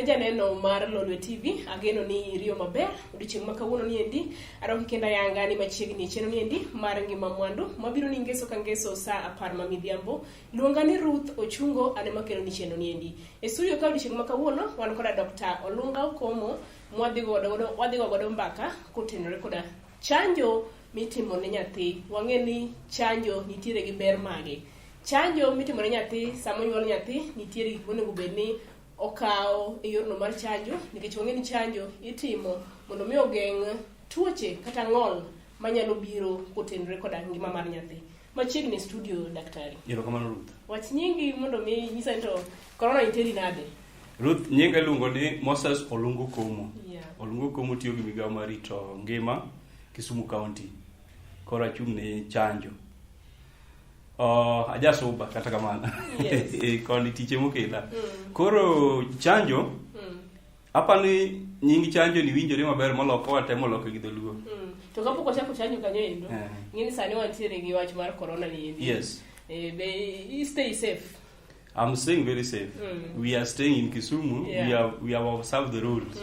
Janeno mar Lolwe TV, ageno ni iriyo maber, odiochieng' ma kawuono ni endi, aroki kenda yanga ni machiegni cheno ni endi, mar ngima mwandu, mabiro ni ngeso ka ngeso sa 10 ma midhiambo, luonga ni Ruth Ochungo, ane makelo ni cheno ni endi. E studio ka odiochieng' ma kawuono, wan koda Dr. Olunga Okomo, wadhi godo mbaka, kotenore koda chanjo mitimo ne nyathi. Wang'e ni chanjo nitiere gi ber mage. Chanjo mitimo ne nyathi, sama onyuol nyathi, nitiere gik monego bed ni okawo e yorno mar chanjo, nikech wang'e ni chanjo itimo mondo mi ogeng' tuoche kata ng'ol manyalo biro kotenore koda ngima mar nyathi. Machiegni studio daktari. Erokamano Ruth. Wach nyingi mondo mi nyisa ni to corona niteri nade? Ruth, nyinga iluongo ni Moses Olunga Okomo. Yeah. Olunga Okomo tiyo gi migawo mar rito ngima Kisumu County. Koro achung' ne chanjo. Ajasuba kata kamano. Yes. Koni tiche mokela. Koro chanjo apani nyingi chanjo ni winjore maber moloko watemo loke gi dholuo. To kapok ochako chanjo kanyo endo. Ng'eni sani wantiere gi wach mar corona ni endi. Yes. Stay safe. I'm staying very safe. We are staying in Kisumu. Yeah. We have observed the rules.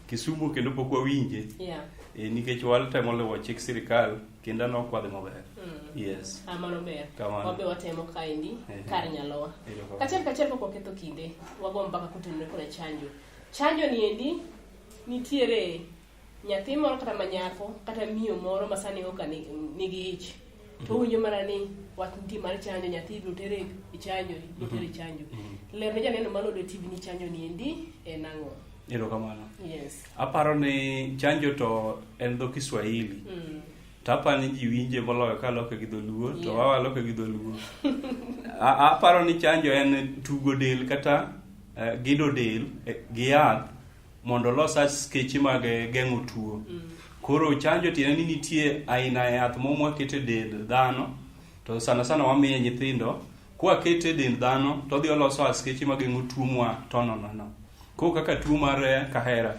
Kisumu kendo pok wawinje. Yeah. Nikech watemo luwo chik sirikal kendo nokwadhe maber. Yes. Amano ber. Kamano. Wabe watemo kaendi kar nyalowa. Kachiel pok waketho kinde, wago mpaka kotenore koda chanjo. Chanjo ni endi nitiere nyathi moro kata manyako kata miyo moro masani oka nigi ich. To winjo mana ni wach nitie mar chanjo, nyathi ibiro tere e chanjo, chanjo. Ler ne janeno mar Lolwe TV ni chanjo ni endi en ang'o? Erokamano. Yes. Aparo ni chanjo to en dho Kiswahili. Tapa ni ji winje moloyo ka loke gi dholuo, to waloke gi dholuo. Aparo ni chanjo en tugo del kata gido del gi yath mondo los askeche mag geng'o tuo. Koro chanjo tiene ni nitie aina yath momwakete del dhano, to sana wamiye nyithindo, kwa kete del dhano to dhi oloso askeche mag geng'o tuo mwa tonono. Ko kaka tuo mar kahera.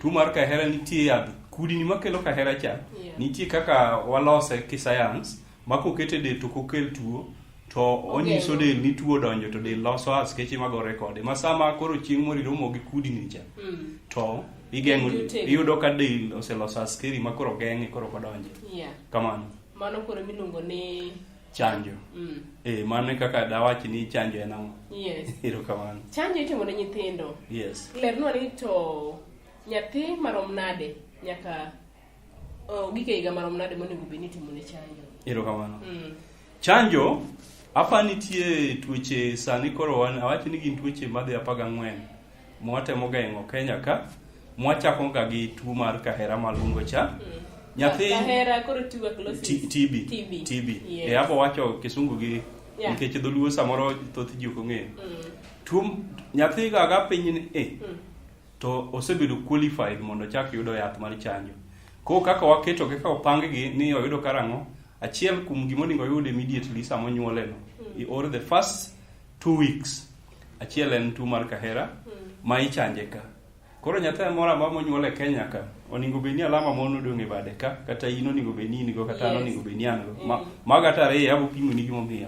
Tuo mar kahera nitie yath kudini makelo kahera cha. Nitie kaka walose kisayans makokete del to kokel tuo to onyiso del ni tuo donjo to del loso askeche magore kode. Masama koro chieng' moro iromo gi kudini cha. To igeng'o iyudo ka del oseloso askeri makoro geng'e koro kodonje. Yeah. Kamano. Mano koro miluongo ni chanjo. Mano kaka dawach ni chanjo en ang'o. Yes. Erokamano. Chanjo itimo ne nyithindo. Yes. Lernwa ni to nyathi marom nade nyaka gike higa marom nade monego bed ni itimo ne chanjo. Erokamano. Chanjo apa nitie tuoche sani koro awacho ni gin tuoche madhi 14 mwatemo geng'o Kenya ka mwachako ga gi tuo mar kahera malungo cha. Nyathi kahera koro tuberculosis. TB. Hapo wacho kisungu gi nikech dholuo samoro thoth ji ok ong'eyo. Tuo nyathi ga piny ni to osebedo qualified mondo chak yudo yath mar chanjo. Ko kaka waketo kaka opang gi ni oyudo karang'o, achiel kuom gima onego oyud immediately sama onyuole no. Or the first 2 weeks. Achiel en tuo mar kahera ma ichanje ka. Koro nyathi moro amora monyuol e Kenya ka onego bed ni alama mono dong' e bade ka kata in onego bed ni nigo kata onego bed ni an go. Maga tare abo pimo ni gimo miyo.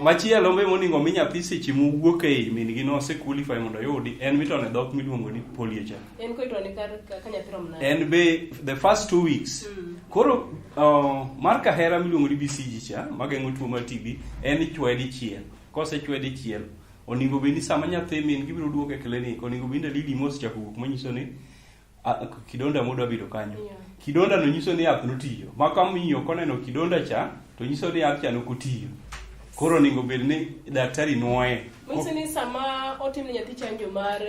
Machielo be monego mi nyathi seche mowuok e min gi no se qualify mondo yudi en mitone dhok miluongo ni polio cha. En ko itone ka nyathi rom nade. En be the first 2 weeks. Koro mar kahera miluongo ni BCG cha mageng'o tuo mar TB en chwe dichiel. Kose chwe dichiel onego bed ni sama nyathi min gibiro duogo e klinik onego bed ni dalili mos chako wuok manyiso ni kidonda modwa biro kanyo. Kidonda no nyiso ni yath notiyo. Maka miyo koneno kidonda cha to nyiso ni yath cha nokotiyo. Koro onego bed ni daktari nuoye. Nyiso ni sama otim ne nyathi chanjo mar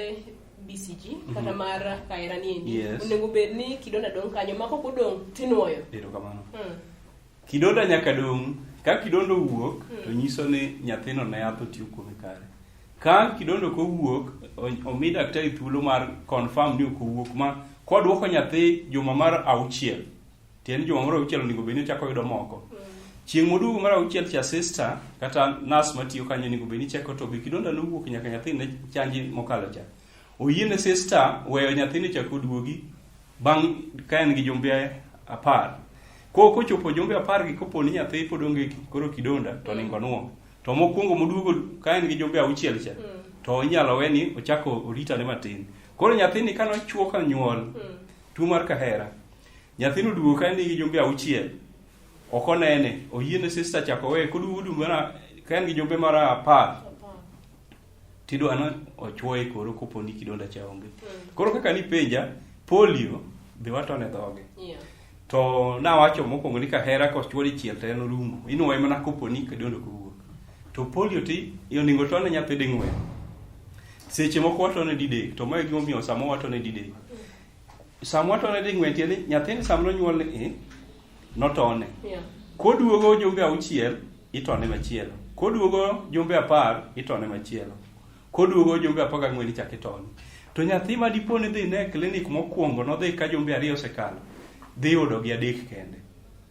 BCG kata mar kahera ni endi onego bed ni kidonda dong' kanyo mako kodong' tinuoyo. Erokamano. Kidonda nyaka dong'. Ka kidondo wuok to nyiso ni nyathino ne yath otiyo kuome kare. Ka kidondo ko wuok omi daktari thuolo mar confirm ni ok owuok ma kodwoko nyathi juma mar 6. Tieni juma mar 6 onego bed ni chako yudo moko. Chieng' moduogo mar 6 cha sister kata nurse matiyo kanyo onego bed ni cheko to be kidonda no wuok nyaka nyathi ne chanji mokalo cha. Oyiene sister weyo nyathi ne chako duogi bang' ka en gi jumbe 10. Ko kochopo jumbe 10 gi kopo ni nyathi pod onge koro kidonda to ningo nuo. To mokwongo moduogo ka en gi jumbe 6 cha to inyalo we ni ochako oritane matin. Koro nyathini kano chuo ka nyuol tuo mar kahera, nyathino duogo ka nigi jumbe 6 ok onene, oyiene sister chako we koduogo mana ka en gi jumbe mara 10 tidwa na ochuoye koro koponi kidonda cha onge. Koro kaka ni penja polio be watone dhoge. To nawacho mokwongo ni kahera kochuo dichiel to en rumo, inuoye mana koponi kidonda kowuok. To polio ti onego tone nyathi ding'wen. Seche moko watone didek, to mae gimomiyo samo watone didek. Samo watone ding'wen tieni nyathini samno nyuol ni notone. Koduogo jumbe 6 itone machielo. Koduogo jumbe 10 itone machielo. Koduogo jumbe 14 ichak itone. To nyathi ma diponi dhi ne klinik mokwongo nodhi ka jumbe 2 osekalo, dhi yudo gi 3 kende.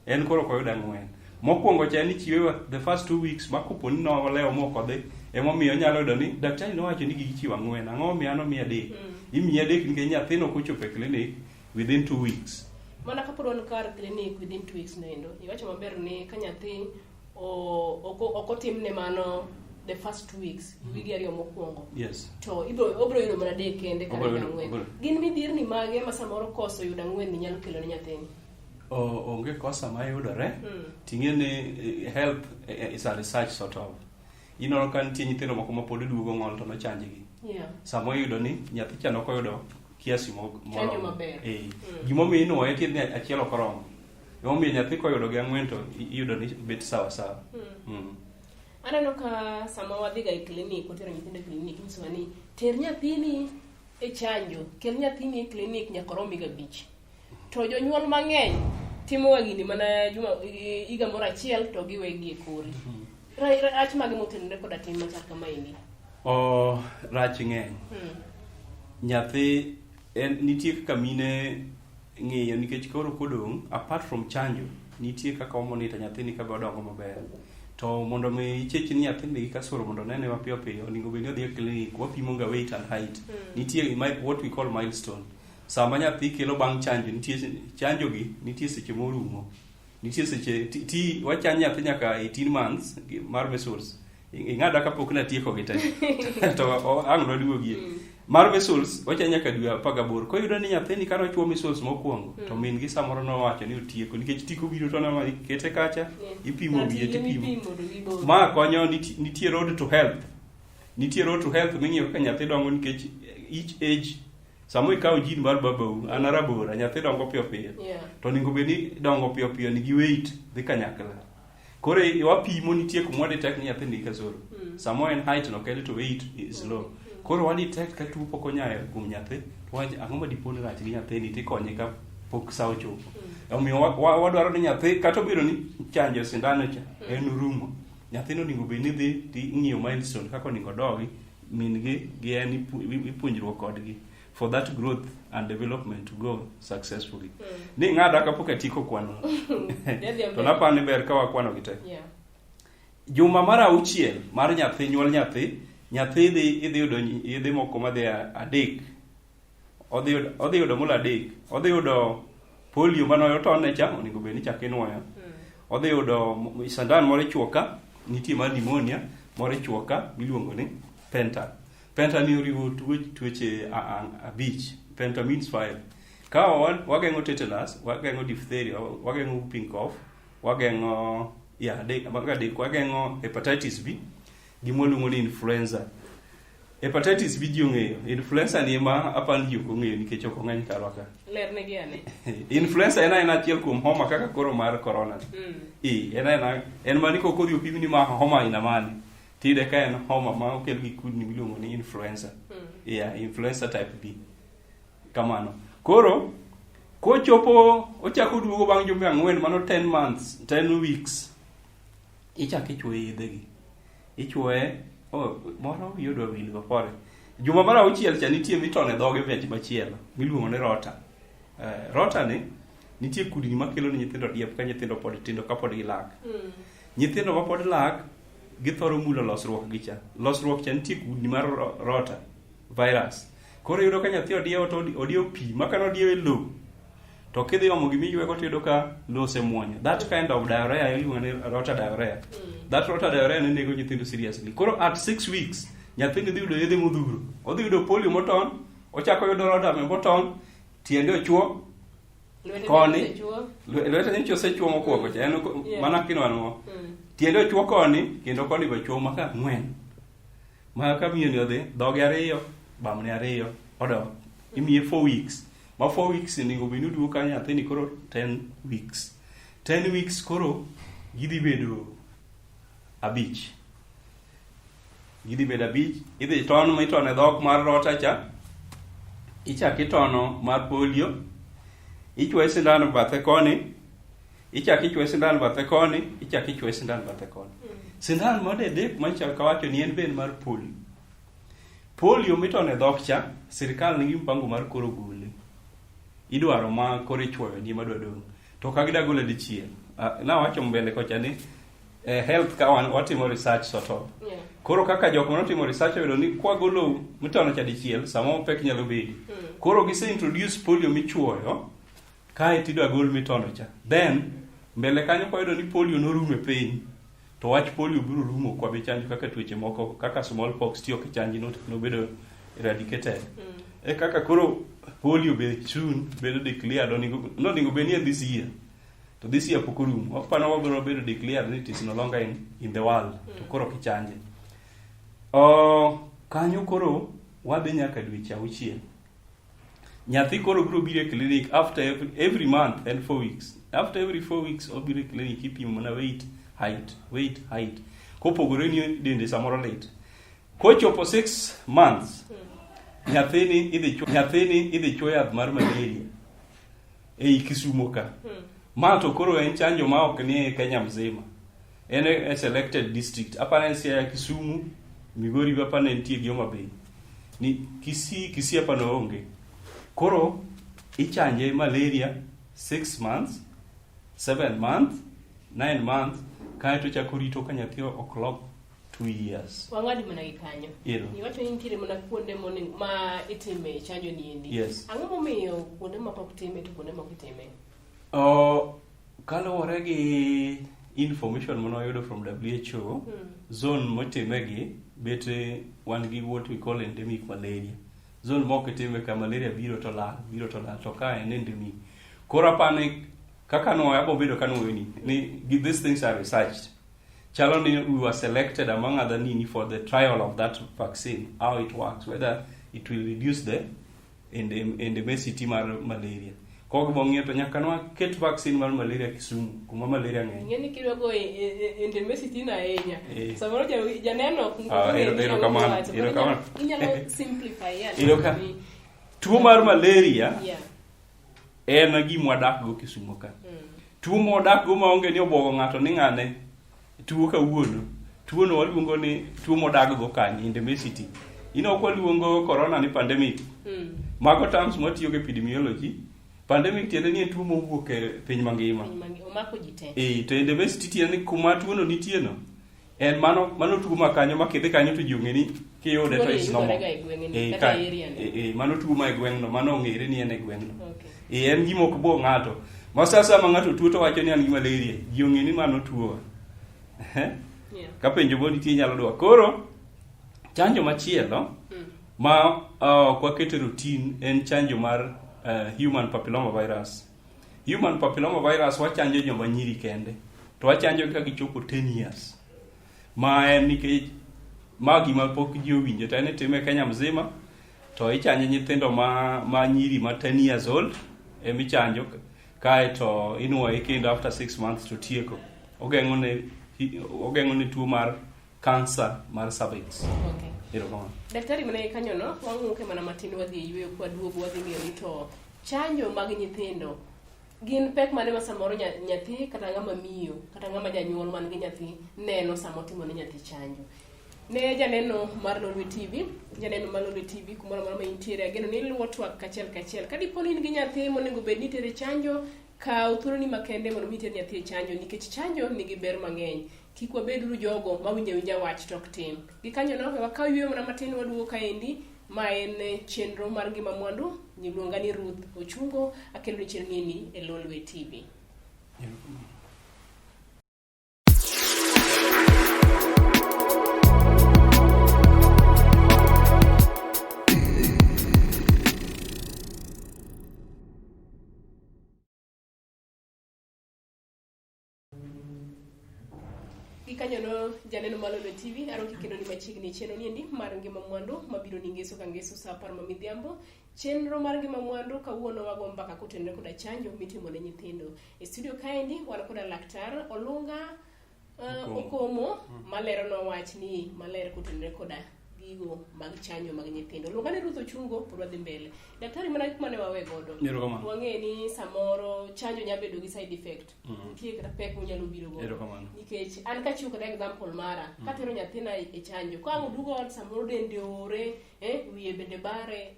En koro koyudo 4. Mokwongo cha ni chiwe the first 2 weeks ma koponi no olewo moko dhi, emomiyo nyalo yudo ni daktari nowacho ni gichiwo 4, ang'o miya no miya 3. Imiya 3 nikech nyathino kochopo e klinik within 2 weeks. Mana kapod wan kar klinik within 2 weeks noendo, iwacho maber ni ka nyathi okotimne mano the first 2 weeks, wigi 2 mokwongo. Yes. To obro yudo mana 3 kende kata 4. Gin midhierni mage ma samoro koso yudo 4 ni nyalo kelo ne nyathini? Onge kosa ma yudore. Ting'e ni help is a research sort of. Inoro ka nitie nyithindo moko ma pod duogo ng'ol to nochanjgi. Samo yudo ni nyathi cha nokoyudo kiasi moro. Chanjo maber. Gimomiyo inuoye tieni achiel ok oromo. Gimomiyo nyathi koyudo gi 4 to iyudo ni bet sawa sawa. Aneno ka sama wadhiga e klinik, otero nyithindo e klinik, nyisowa ni ter nyathini e chanjo, kel nyathini e klinik nyaka oromi 5. To jonyuol mang'eny timo gini mana higa moro achiel to giwegi e kori. Rach mage motenore koda tim machal kamaendi? Rach ng'eny. Nyathi nitie kaka mine ng'iyo nikech koro kodong' apart from chanjo nitie kaka omonita nyathini ka odongo maber. To mondo mi ichech ni nyathini gi kasoro mondo nene mapiyo piyo onego bed ni odhi e klinik, wapimo ga weight and height. Nitie what we call milestone. Sama nyathi kelo bang' chanjo, nitie chanjo gi nitie seche morumo. Nitie seche wachan nyathi nyaka 18 months mar measles. Ing'ada kapok natieko gi te. To ang' noduogie. Mar measles wachan nyaka dwe 18. Koyudo ni nyathini kano chuo measles mokwongo, to min gi samoro nowacho ni otieko nikech tiko biro to na kete kacha ipimo wiye tipimo. Ma konyo nitie road to health. Nitie road to health ming'iyo kaka nyathi dongo nikech each age samo ikawo jin mar babau anarabora nyathi dongo piyo piyo. To ningo be ni dongo piyo piyo ni gi weight dhi kanyakla. Koro wapimo nitie kumwa detect ni nyathi nigi kasoro. Samo en height no kele to weight is low. Koro wadi detect ka tuo pok onyayo kuom nyathi, to ang'o ma diponi rach gi nyathini tikonye ka pok sa ochopo. Omiyo wadwaro ni nyathi kata obiro ni chanjo sindano cha en rumo. Nyathino onego bed ni dhi ing'iyo milestone kaka onego dogi, min gi en ipuonjruok kodgi for that growth and development to go successfully. Ni ng'ada kapok atieko kwano. To napani ber ka wakwano gite. Juma mar 6 mar nyathi nyuol nyathi idhi yudo yedhe moko madhi 3. Odhi yudo mula 3. Odhi yudo polio manoyotone cha, onego bed ni chak inuoyo. Odhi yudo sandan moro ichuoka, nitie mar pneumonia moro ichuoka miluongo ni penta. Penta ni oriwo tuoche 5. Penta means 5. Ka wageng'o tetanus, wageng'o diphtheria, wageng'o whooping cough, wageng'o wageng'o hepatitis B, gimoluongo ni influenza. Hepatitis B ji ong'eyo, influenza ni ema apani ji ok ong'eyo nikech ok ong'eny karwa ka. Lerne gi ane. Influenza en achiel kuom homa kaka koro mar corona. En mani kodhi opim ni ma homa ina mani. Tide ka en homa ma okel gi kudni miluongo ni influenza. Influenza type B. Kamano. Koro kochopo ochako duogo bang' jumbe 4 mano 10 months, 10 weeks. Ichak ichwoye yedhegi. Ichwoye moro yudo wil go pore. Juma mar 6 cha nitie mitone dhoge vech machielo miluongo ni rota. Rota ni nitie kudni makelo ni nyithindo diep ka nyithindo pod tindo kapod gilak. Nyithindo ma pod lak githoro mulo losruok gi cha. Losruok cha nitie kudni mar rota virus. Koro yudo ka nyathi odiewo to odiewo pi makano odiewo low. To kidhi omo gimi ywego to yudo ka low semuonyo. That kind of diarrhea iluongo ni rota diarrhea. That rota diarrhea nego nyithindo seriously. Koro at 6 weeks nyathi dhi yudo yedhe modhuro, odhi yudo polio moton, ochako yudo rodame moton, tiende ochuo koni, lwete ni osechuo mokwongo cha, en mana kinwano mo. Tiende ochuo koni, kendo koni be chuo maka 4. Ma ka miyo ni odhi, dhoge 2, bamne 2, odok. Imiye 4 weeks. Ma 4 weeks ni obed ni duogo ka nyathi ni koro 10 weeks. 10 weeks koro gidhi bedo 5. Gidhi bedo 5. Idhi ton mitone dhok mar rota cha. Ichak itono mar polio. Ichwoye sindan bathe koni. Ichak ichwoye sindan bathe koni. Ichak ichwoye sindan bathe koni. Sindan modedek manchal kawacho ni en ben mar polio. Polio mitone dhok cha, sirikal nigi mpango mar koro gole. Idwaro ma koro ichwoyo ni madwa dong'. To kagida gole dichiel. Na wacho mbele kocha ni health ka watimo research sort of. Koro kaka jok manotimo research oyudo ni kwa golo mitono cha dichiel, samo pek nyalo bedi. Koro gise introduce polio michwoyo, kae tidwa gol mitono cha. Then, mbele kanyo kwa yudo ni polio norume piny. To wach polio biro rumo kwa bechanjo kaka tuoche moko, kaka smallpox tiyo kichanji no bedo eradicated. Kaka koro polio be soon bedo declared oningo be ni this year. To this year pokorum. Opano wabiro bedo declared it is no longer in the world. To koro kichanje. Kanyo koro wadhi nyaka dweche 6. Nyathi koro biro biro clinic after every month and 4 weeks. After every 4 weeks obiro clinic ipimo mana height. Kopogore ni dende samoro lit. Kochopo 6 months. Nyathini idhi chwo yath mar malaria. Ei Kisumo ka. Ma to koro en chanjo ma ok ni Kenya mzima. En a selected district. Hapa ni ya Kisumu, Migori hapa ni nitie gi Homa Bay. Ni Kisii hapa no onge. Koro ichanje malaria 6 months, 7 months, 9 months, kae to chako rito ka nyathi o'clock 2 years. Wangadi mana gikanyo. Ni wacho ni nitiere mana kuonde ma itime chanjo ni endi. Yes. Ang'o momiyo kuonde moko kitime to kuonde moko itime? Kaluwore gi information manoyudo from WHO, zone motimegi bet wan gi what we call endemic malaria. Zone moko itime ka malaria biro to lal to ka en endemic. Koro apani kaka no abo bedo kanwo ni these things are researched. Chalo ni we were selected among other nini for the trial of that vaccine, how it works, whether it will reduce the endemicity mar malaria. Kogo bong'e to nyaka nwa ket vaccine mar malaria Kisumu, kuma malaria ng'eny. Ng'eni kidogo endemicity na enya. Samoro janeno ero kamano. Inyalo simplify yani. Tuo mar malaria en gima wadak go Kisumu ka. Tuo modak go maonge ni obwogo ng'ato ni ng'ane tuo kawuono. Tuo no waluongo ni tuo modak go kanyi, endemicity. Ino kwa luongo corona ni pandemic. Mago terms matiyo gi epidemiology. Pandemic tiende ni tuo mowuok e piny mangima. Omako ji te. To endemicity tiende ni kuma tuo no nitie no. En mano tuo makanyo makidhi kanyo to ji ong'e ni kiyude to is normal. Mano tuo ma e gweng' no, mano ong'ere ni en e gweng' no. En gima ok bo ng'ato. Ma sasa ma ng'ato tuo to wacho ni an gi malaria, ji ong'e ni mano tuo. Ka penjo bo nitie nyalo dwa. Koro chanjo machielo ma kwa keto routine en chanjo mar human papilloma virus. Human papilloma virus wachanjo joma nyiri kende. To wachanjo ka gichopo 10 years. Ma en nikech ma gima pok ji owinjo to en itime Kenya mzima. To ichanjo nyithindo ma nyiri ma 10 years old. Emichanjo kae to inuoye kendo after 6 months to tieko. Ogeng'o ne tuo mar cancer mar cervix. Okay. Daktari mane kanyo no, wang'uke mana matin wadhi yweyo kwa duogo wadhi ng'eyo ni to chanjo mag nyithindo gin pek mane ma samoro nyathi kata ng'ama miyo kata ng'ama janyuol man gi nyathi neno samo timo ne nyathi chanjo. Ne janeno mar Lolwe TV, kumoro ma intiere ageno ni luwo twak kachiel. Kadipo ni gi nyathi monego bed ni tere chanjo, ka uthuolo ni makende mondo mitere nyathi chanjo nikech chanjo nigi ber mang'eny. Kik wabedru jogo ma winja wach tok tim. Gikanyo no wakaw yweyo mana matin waduogo kaendi. Ma en chenro mar Ngima Mwandu, niluonga ni Ruth Ochungo, akelo ni chenro ni e Lolwe TV. kanyo no janeno Malolwe TV aro kikendo ni machiegni cheno niendi mar ngima mwandu mabiro ni ngeso ka ngeso sa par ma midhiambo chenro mar ngima mwandu kawuono wago mbaka kotenore koda chanjo mitimo ne nyithindo e studio kaendi wan koda laktar Olunga Okomo malero no wach ni maler kotenore koda gigo mag chanjo mag nyithindo. Lugane Ruth Ochungo pod wadhi mbele. Daktari mana gik mane wawe godo. Wang'e ni samoro chanjo nyalo bedo gi side effect. Nitie kata pek monyalo biro godo. Nikech an kachiwo kata example mara, katero nyathina e chanjo, ka ang' dugo ot samoro dende ore, wiye bende bare.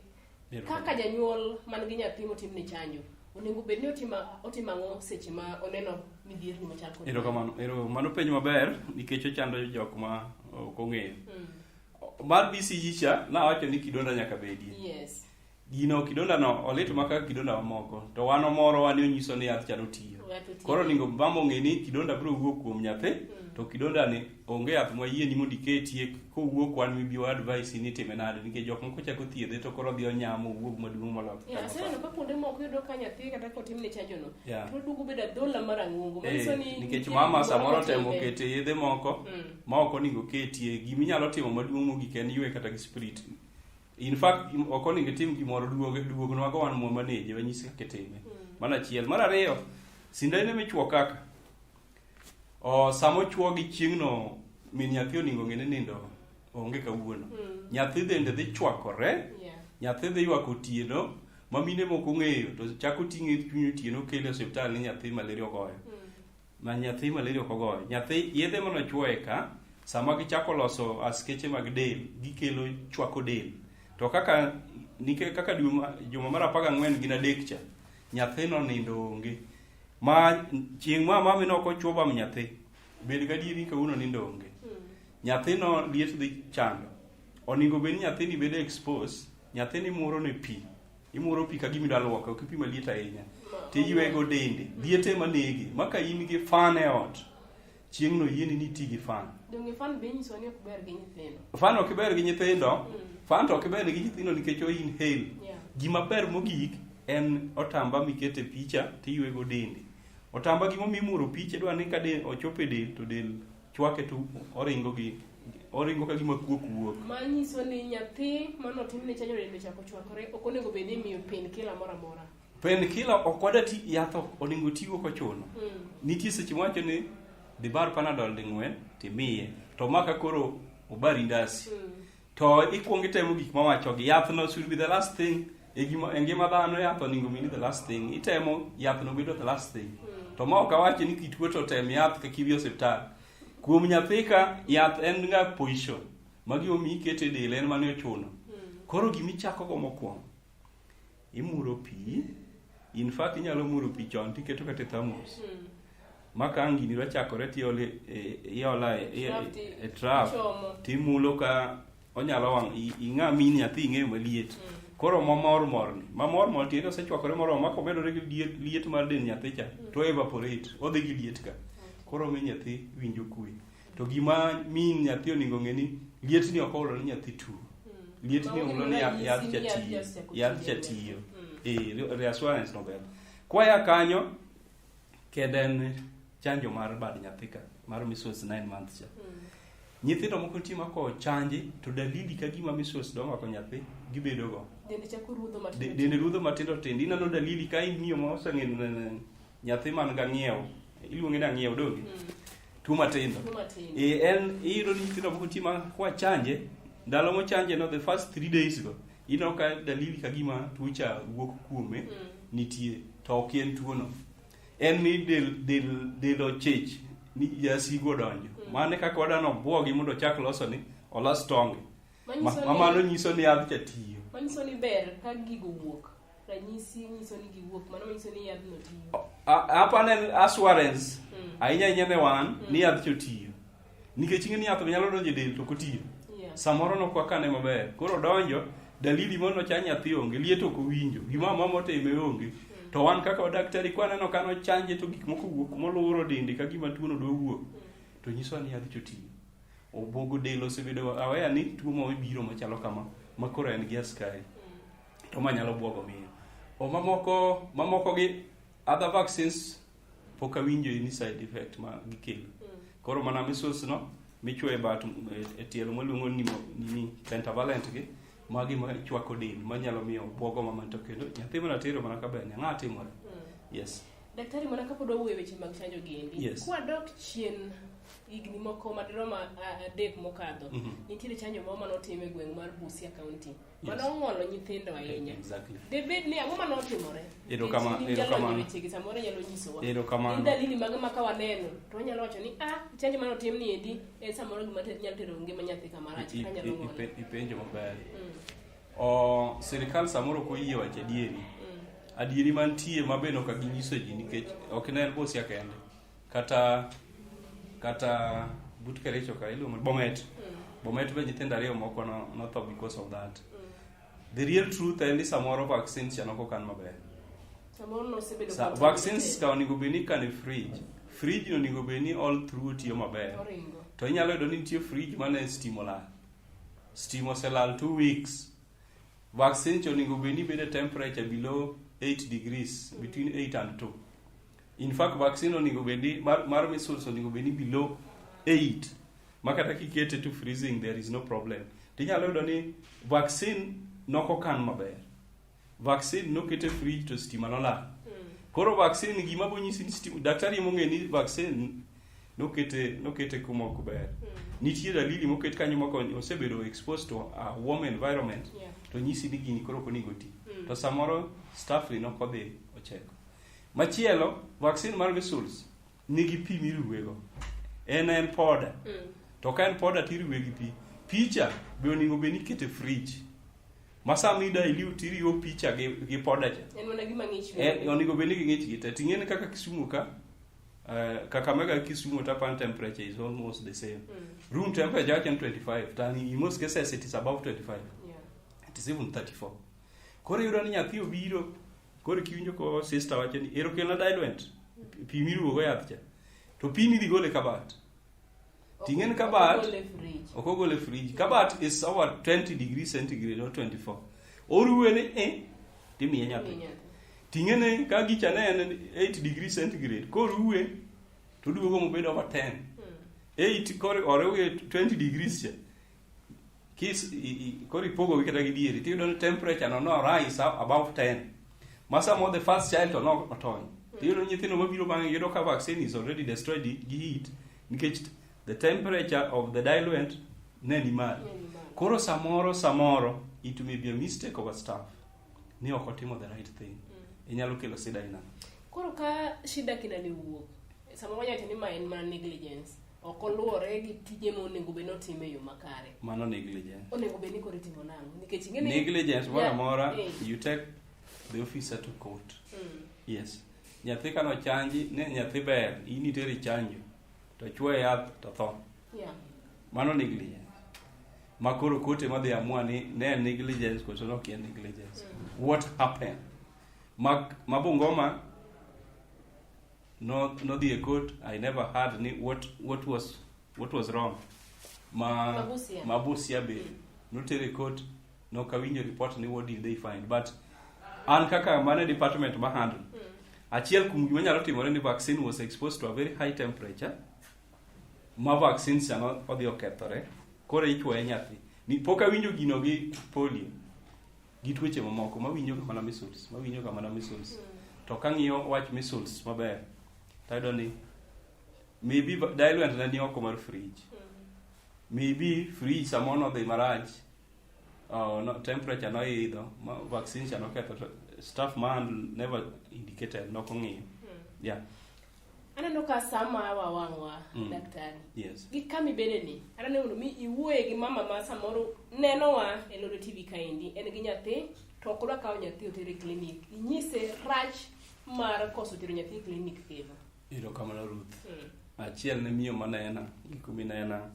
Kaka janyuol man gi nyathi motim ne chanjo. Onego bed ni otimo ang'o seche ma oneno midhierni machal kod. Ero mano penj maber nikech ochando jok ma ok ong'eyo. Mar BCG cha nawacho ni kidonda nyaka bedie. Yes. Gino kidonda no olit maka kidonda mamoko. To wan moro wan onyiso ni yath chano tiyo. Koro ningo bamo ng'e ni kidonda biro wuok kuom nyathi to kidonda ni onge yath ma yie ni mondo iketie kowuok wan mibiyo advice ni time nade nikech jok moko chako thiedhe to koro dhi onyamo wuok maduong' moloyo. Aseno ka kuonde moko yudo ka nyathi kata kotim ne chanjo no. To dugo bedo adhola marang'ongo. Manyiso ni nikech mama samoro temo kete yedhe moko ma ok onego ketie giminyalo timo maduong' mogik en ywe kata gi spirit. In fact ok onego tim gimoro duognwa go wan mwa manage wanyisi kaka time. Mana achiel. Mar ariyo sindene michuo kaka samo chuo gi chieng'no min nyathi oningo ng'ene nindo onge kawuono. Nyathi dende dhi chwakore, nyathi dhi ywak otieno, ma mine moko ng'eyo to chako ting'e chuny otieno kele osiptal ni nyathi malaria ogoyo. Ma nyathi malaria ok ogoyo. Nyathi yedhe mano chuoe ka sama gichako loso askeche mag del gikelo chwako del. To kaka juma mar 14 gin adek cha nyathino nindo onge. Ma chieng' ma mami no ko chuo bam nyathi bed gadieri kawuono nindo onge. Nyathino liet dhi chando. Oningo bed nyathini bedo expose, nyathini muro ne pi. Imuro pi ka gimi dalwoko, ok pi maliet ahinya. Tiywego dende, liete manegi, maka in gi fan e ot. Chieng'no yieni ni ti gi fan. Donge fan be nyiso ni ok ber gi nyithindo. Fan ok ber gi nyithindo. Fan to ok ber gi nyithindo nikech o inhale. Gima ber mogik en otamba mikete picha tiywego dende. Otamba gimo mimuro piche dwa ni ka del ochope del to del chwake to oringo ka gima kuok. Manyiso ni nyathi manotimne chanjo dende chako chwakore ok onego bed ni miyo painkiller moro amora. Painkiller ok wadati yath onego tigo kochuno. Nitie seche mwacho ni dhi bar Panadol ding'wen timiye to maka koro obari ndasi. To ikuongo itemo gik mawacho gi yath no should be the last thing. Ngima dhano yath onego bed the last thing. Itemo yath no bedo the last thing. To ma ok awacho ni kituo to tem yath ka kidhi osiptal. Kuom nyathi ka yath en nga position. Magi omi kete del en mane ochuno. Koro gimi chako go mokwongo. Imuro pi. In fact inyalo muro pi chon tiketo kata thermos. Maka angini rachakore tiole iola e trap. Timulo ka onyalo wang' ing'a min nyathi ing'eyo maliet. Koro mamor tiende osechwakore moro mako medore gi liet mar den nyathi cha to evaporate odhi gi liet ka. Koro mi nyathi winjo kwe. To gima min nyathi oningo ng'eni liet ni ok olo ni nyathi tuo. Liet ni olo ni yath cha tiyo. Reassurance no ber. Kwaya kanyo keden chanjo mar bad nyathi ka mar measles 9 months cha. Nyithindo moko tima ko chanji to dalili ka gima measles dongo ko nyathi gibedo go. Dende rudho matindo tindo. Inano dalili ka imiyo ma oseng'en nyathi man ga ng'iew. Iluonge na ng'iew dogi. Tuo matindo. En iro nyithindo moko tima kwa chanje. Ndalo mo chanje no the first 3 days go. Ino ka dalili ka gima tuo cha wuok kuome nitie to ok en tuo no. En ni del ochich ni jasigo donjo. Mane kaka wadano bwogi mondo chak loso ni olos tonge. Mamano nyiso ni yath cha tiyo. Manyiso ni ber ka gigo wuok. Ranyisi nyiso ni giwuok, mano nyiso ni yath no tiyo. Apanen assurance. Ahinya nyene wan ni yath cho tiyo. Nikech ing'eni yath nyalo donjo del to kotiyo. Samoro no kwa kane maber. Koro donjo dalili mono cha nyathi onge, liet ok owinjo. Gima mama teme onge. To wan kaka daktari kwaneno kano chanje to gik moko wuok moluro dende ka gima tuo no do wuok. To nyiso ni yath cho tiyo. Obogo del osebedo aware ni tuo mo biro machalo kama makoro en gi askari. To manyalo bwogo miyo. Mamoko gi other vaccines pok awinjo ni side effect ma gikelo. Koro mana measles no michwe bat e tielo maluongo ni pentavalent gi magi ma chwako del manyalo miyo bwogo mamanto kendo nyathi mana tero mana kaber ng'a timore. Yes. Daktari, mana kapod wawuoyo weche mag chanjo giendi. Yes. Kwadok chien higni moko madirom adek mokadho, nitiere chanjo moro manotim e gweng' mar Busia County. Manong'olo nyithindo ahinya. Exactly. Debed ni ang'o manotimore? Erokamano. Wechegi samoro nyalo nyisowa. Erokamano. Ni dalili mag maka waneno, to wanyalo wacho ni chanjo manotim ni endi en samoro gima nyalo tero ngima nyathi kamarach kanyalo ng'olo. Ipenjo maber. Sirikal samoro koyie wacho adieri mantie mabe no ka ginyiso ji nikech ok ne en Busia kende kata but Kericho ka iluongo Bomet. Bomet be nyithindo ariyo moko no tho because of that. The real truth en ni samoro vaccines chanoko kan maber. Samoro no sebedo vaccines ka onego beni kan e fridge no onego beni all through tiyo maber. To inyalo yudo ni nitie fridge mane stimo oselal 2 weeks. Vaccine onego beni bede temperature below 8 degrees, between 8 and 2. In fact, vaccine onego bedi mar measles onego bedi below 8. Makata kikete to freezing, there is no problem. Tinyalo yudo ni vaccine noko kan maber. Vaccine nokete fridge to stima nolal. Koro vaccine gima bonyisi ni stima, daktari monge ni vaccine nokete kuma ok ber. Nitie dalili moket kanyo moko osebedo exposed to a warm environment. To nyisi ni gini koro konego ti. To samoro staff ni nokodhi ocheko. Machielo, vaccine mar measles nigi pi miruwego. En powder. To ka en powder tiruwe gi pi. Picha be onego beni kete fridge. Masa mida iliu tiriwo picha gi powder cha. En mana gima ng'ich. Onego beni gi ng'ich gi te. Ting'eni kaka Kisumu ka Kakamega Kisumu tapan temperature is almost the same. Room temperature is 25. Tani in most cases it is above 25. It is even 34. Koro yudo ni nyathi obiro, koro kiwinjo ko sister wacho ni ero kelna diluent. Pi miruwo go yath cha. To pi ni dhi gole kabat. Ting'en kabat ok ogole fridge. Kabat is over 20 degrees centigrade or 24. Oruwe ni timiye nyathi. Ting'ene ka gicha ne en 8 degrees centigrade. Koruwe to duogo mobedo over 10. 8 koro oruwe 20 degrees cha. Kori pogo wiketa gi dieri tiyudo ni temperature no rise above 10. Masa mo the first child to no otony. Tiyudo nyithindo mabiro bang'e yudo ka vaccine is already destroyed gi heat nikech the temperature of the diluent ne ni malo. Koro samoro it may be a mistake of a staff ni ok otimo the right thing. Inyalo kelo sida ina. Koro ka shida kinani wuok samoro wanyalo ni ma en mana negligence. Ok oluore gi tije monego beno time yo makare. Mano negligence. Onego beni kore timo nango nikech ingene negligence mora you take the officer to court. Yes. Nyathi kano chanji ne nyathi ber ini teri chanjo to chwe yath to tho. Mano negligence. Makoro kote madhi amua ni ne negligence koto no kien negligence. What happened? Mabungoma no the court. I never heard ni what was wrong. Mabusia be no tell court no kawinjo report ni what did they find, but an kaka mane department ma handle achiel kum gima nyalo timore ni vaccine was exposed to a very high temperature ma vaccine sana odhi okethore kore ichwoye nyathi ni poka winjo gino gi polio gi tuoche mamoko mawinjo kama na measles to kang'iyo wach measles maber tayudo ni maybe diluent ne ni oko mar fridge, maybe fridge samono dhi marach, no temperature no idho vaccine cha no ketho staff man never indicated no kong'iyo. Aneno ka sama wawangwa daktari. Yes. Gi kami bede ni aneno mi iwuoye gi mama ma samoro nenowa e Lolo TV kaendi en gi nyathi to ok odwa kawo nyathi otere clinic. Inyise rach mar koso tero nyathi clinic kevo. Iro kamano Ruth. Achiel ne miyo manena giku minena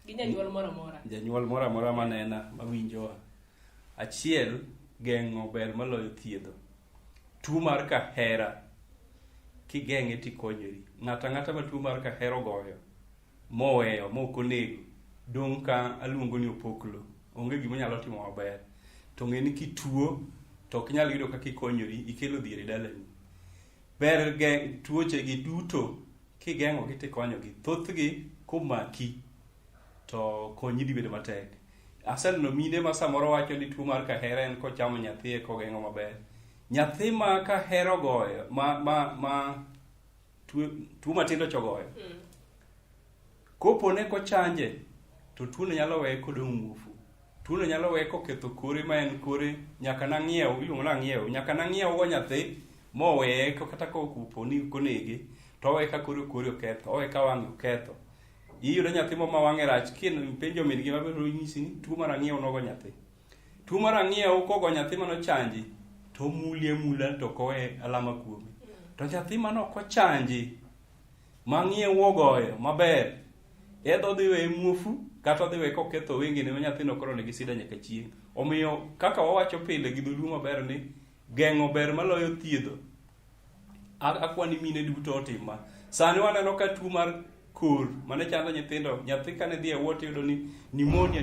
gi janyuol moro amora. Janyuol moro amora manena mawinjo. Achiel geng'o ber maloyo thiedho. Tuo mar kahera kigeng'e tikonyori. Ng'ata ma tuo mar kahera goyo moweyo mokonego dong' ka aluongo ni opoklo. Onge gima nyalo timo maber. To ng'eni kituo to ok nyal yudo kaka ikonyori ikelo dhier e dalani. Ber tuoche gi duto kigeng'o gi tikonyogi. Thothgi komaki to konyi dhi bedo matek. Aseneno mine ma samoro wacho ni tuo mar kahera en kochamo nyathi kogeng'o maber. Nyathi ma kahero goyo tuo matindo chogoyo. Kopone kochanje to tuono nyalo weye kodong' muofu. Tuono nyalo weye koketho kore ma en kore nyaka nang'iew, iluongo nang'iew, nyaka nang'iew go nyathi moweye kata koponi konege to oweye ka kore oketho, oweye ka wang'e oketho. Iyudo nyathi ma wang'e rach, penjo min gi maber nyisi ni tuo mar ang'iew nogo nyathi. Tuo mar ang'iew kogo nyathi manochanji to mulie mula to kowe alama kuome. To nyathi manok ochanji ma ng'iew ogoyo maber, edho dhi weye muofu kata odhi weye koketho wengene ma nyathino koro nigi sida nyaka chieng'. Omiyo kaka wawacho pile gi dholuo maber ni geng'o ber maloyo thiedho. Akwani mine duto otima. Sani waneno ka tuo mar kor mane chando nyithindo, nyathi kane dhi e wot yudo ni pneumonia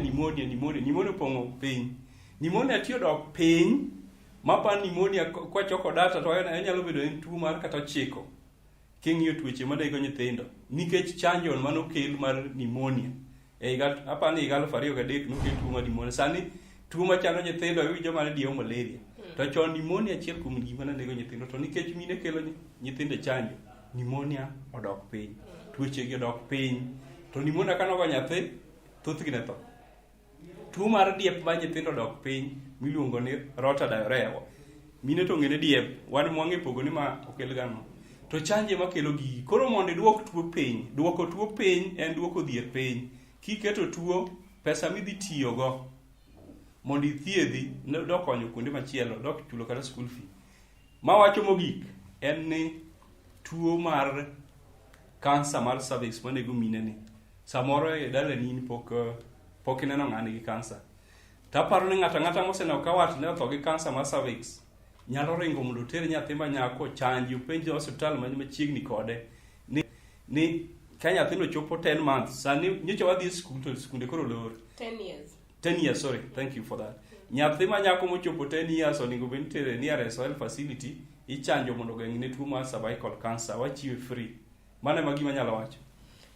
opong'o piny. Pneumonia tiyo dok piny, mapa pneumonia kwa choko data to nyalo bedo en tuo mar kata chiko. King'iyo tuoche madego nyithindo nikech chanjo manokel mar pneumonia. Apani higa 2003 nokel tuo mar pneumonia. Sani tuo machando nyithindo iwinjo mana dio malaria. To chon pneumonia achiel kuom gima nego nyithindo, to nikech mine kelo nyithindo chanjo, pneumonia odok piny. Tuoche gi odok piny. To pneumonia kanogo nyathi, thothgi ne tho. Tuo mar diep ma nyithindo odok piny miluongo ni rota diarrhea. Mine to ng'ene diep, wan mwang'e pogo ni ma okel gano. To chanje makelo gigi. Koro mondo iduok tuo piny, duoko tuo piny en duoko dhier piny. Kiketo tuo, pesa midhi tiyogo mondo ithiedhi dok konyo kuonde machielo, dok chulo kata school fee. Mawacho mogik en ni tuo mar kansa mar cervix manego mine ni. Samoro e dalani in pok ineno ng'ani gi kansa. Taparo ni ng'ata moseneno ka wat ne otho gi kansa mar cervix nyalo ringo mondo oter nyathi ma nyako chanji, openj hospital man machiegni kode ni ka nyathino chopo 10 months. Sani nyocha wadhi skul to skunde koro lor 10 years, sorry, thank you for that. Nyathi ma nyako mochopo 10 years onego bed tere nearest health facility ichanjo mondo geng'ne tuo mar cervical cancer, wachiwe free. Mano ema gima nyalo wacho.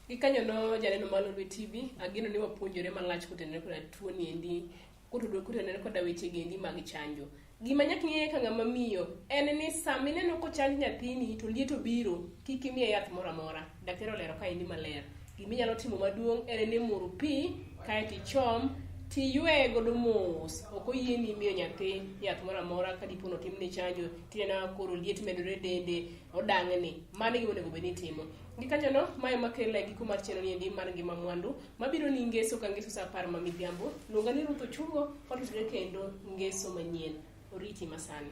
Gikanyo no janeno Malolwe TV, ageno ni wapuonjore malach kutenore koda tuo ni endi, kutenore koda weche gendi mag chanjo. Gima nyaka ng'e ka ng'ama miyo en ni sama ineno kochanj nyathini to liet obiro, kik imiye yath moro amora. Daktari olero ka indi maler. Gima nyalo timo maduong' en ni muru pi kae tichom tiywe godo mos. Ok oyieni miyo nyathi yath moro amora ka dipo notimne chanjo tineno koro liet medore dende odang'ni. Mano gima onego bed ni timo. Gikanyono mae makele giko mar cheno ni endi mar ngima mwandu mabiro ni ngeso ka ngeso sa 10 ma midhiambo. Luonga ni Ruth Ochungo, watudore kendo ngeso manyien. Oriti masani.